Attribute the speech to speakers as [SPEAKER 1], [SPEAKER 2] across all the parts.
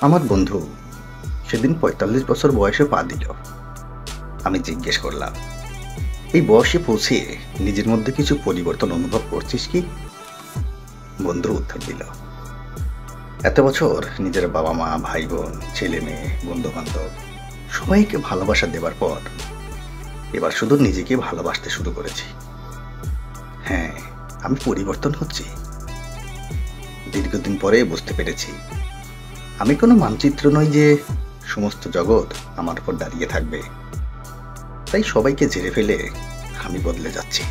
[SPEAKER 1] আমার বন্ধু সেদিন ৪৫ বছর বয়সে পা দিল। আমি জিজ্ঞেস করলাম, এই বয়সে পৌঁছে নিজের মধ্যে কিছু পরিবর্তন অনুভব করছিস কি? বন্ধু উত্তর দিল, এত বছর নিজের বাবা মা, ভাই বোন, ছেলে মেয়ে, বন্ধু বান্ধব সবাইকে ভালোবাসা দেবার পর এবার শুধু নিজেকে ভালোবাসতে শুরু করেছি। হ্যাঁ, আমি পরিবর্তন হচ্ছি। দীর্ঘদিন পরে বুঝতে পেরেছি আমি কোনো মানচিত্র নই যে সমস্ত জগৎ আমার উপর দাঁড়িয়ে থাকবে। তাই সবাইকে ঝেড়ে ফেলে আমি বদলে যাচ্ছি।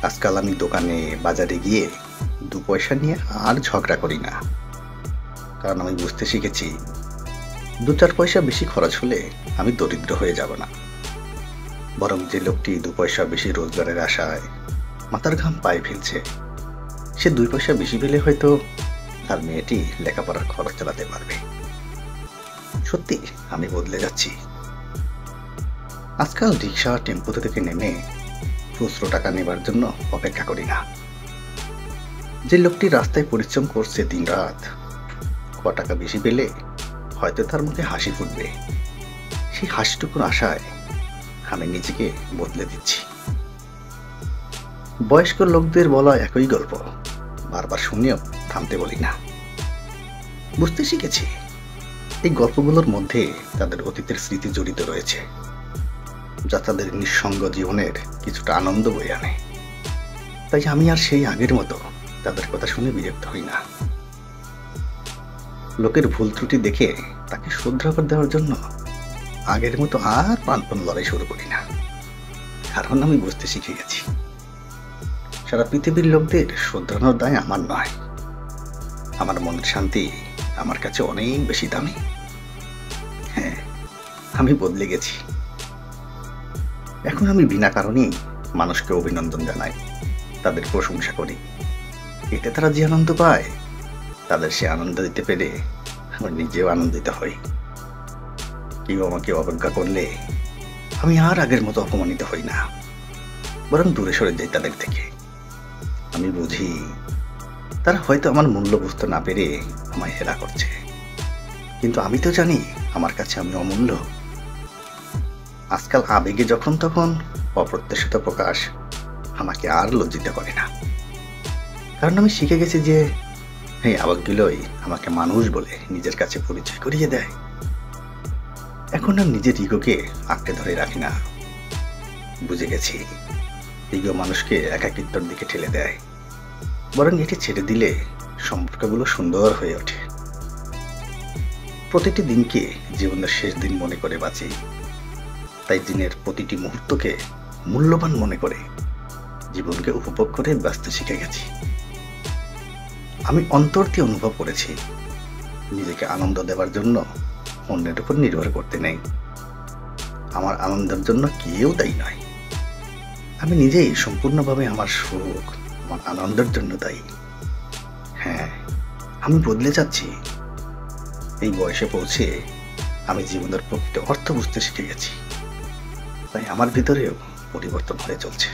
[SPEAKER 1] আজকাল আমি দোকানে, বাজারে গিয়ে ২ পয়সা নিয়ে আর ঝগড়া করি না। কারণ আমি বুঝতে শিখেছি ২-৪ পয়সা বেশি খরচ হলে আমি দরিদ্র হয়ে যাব না। বরং যে লোকটি ২ পয়সা বেশি রোজগারের আশায় মাথার ঘাম পায়ে ফেলছে, সে ২ পয়সা বেশি পেলে হয়তো তার মেয়েটি লেখাপড়ার খরচ চালাতে পারবে। সত্যি আমি বদলে যাচ্ছি। আজকাল রিক্সা, টেম্পোতে থেকে নেমে খুচরো টাকা নেবার জন্য অপেক্ষা করি না। যে লোকটি রাস্তায় পরিশ্রম করছে দিনরাত, ক টাকা বেশি পেলে হয়তো তার মুখে হাসি ফুটবে, সেই হাসিটুকুর আশায় আমি নিজেকে বদলে দিচ্ছি। বয়স্ক লোকদের বলা একই গল্প বারবার শুনেও থামতে বলি না। বুঝতে শিখেছি এই গল্পগুলোর মধ্যে তাদের অতীতের স্মৃতি জড়িত রয়েছে, যা তাদের নিঃসঙ্গ জীবনের কিছুটা আনন্দ বয়ে আনে। তাই আমি আর সেই আগের মতো তাদের কথা শুনে বিরক্ত হই না। লোকের ভুল ত্রুটি দেখে তাকে শুধরাতে দেওয়ার জন্য আগের মতো আর প্রাণপণ লড়াই শুরু করি না। কারণ আমি বুঝতে শিখে গেছি সারা পৃথিবীর লোকদের শুধরানোর দায় আমার নয়। আমার মনের শান্তি আমার কাছে অনেক বেশি দামি। হ্যাঁ, আমি বদলে গেছি। এখন আমি বিনা কারণেই মানুষকে অভিনন্দন জানাই, তাদের প্রশংসা করি। এতে তারা যে আনন্দ পায়, তাদের সে আনন্দ দিতে পেরে আমার নিজেও আনন্দিত হই। কেউ আমাকে অবজ্ঞা করলে আমি আর আগের মতো অপমানিত হই না, বরং দূরে সরে যাই তাদের থেকে। আমি বুঝি তারা হয়তো আমার মূল্য বুঝতে না পেরে আমায় হেলা করছে, কিন্তু আমি তো জানি আমার কাছে আমি অমূল্য। আজকাল আবেগে যখন তখন অপ্রত্যাশিত প্রকাশ আমাকে আর লজ্জিত করে না। কারণ আমি শিখে গেছি যে এই আবেগগুলোই আমাকে মানুষ বলে নিজের কাছে পরিচয় করিয়ে দেয়। এখন আর নিজের ইগোকে আঁকড়ে ধরে রাখি না। বুঝে গেছি ইগো মানুষকে একাকিত্বর দিকে ঠেলে দেয়, বরং এটি ছেড়ে দিলে সম্পর্কগুলো সুন্দর হয়ে ওঠে। প্রতিটি দিনকে জীবনের শেষ দিন মনে করে বাঁচি। তাই দিনের প্রতিটি মুহূর্তকে মূল্যবান মনে করে জীবনকে উপভোগ করে বাঁচতে শিখে গেছি। আমি অন্তর দিয়ে অনুভব করেছি নিজেকে আনন্দ দেওয়ার জন্য অন্যের উপর নির্ভর করতে নেই। আমার আনন্দের জন্য কেউ দায়ী নয়। আমি নিজেই সম্পূর্ণভাবে আমার সুখ, আমার আনন্দের জন্য দায়ী। হ্যাঁ, আমি বদলে যাচ্ছি। এই বয়সে পৌঁছে আমি জীবনের প্রকৃত অর্থ বুঝতে শিখে গেছি। তাই আমার ভিতরেও পরিবর্তন হয়ে চলছে।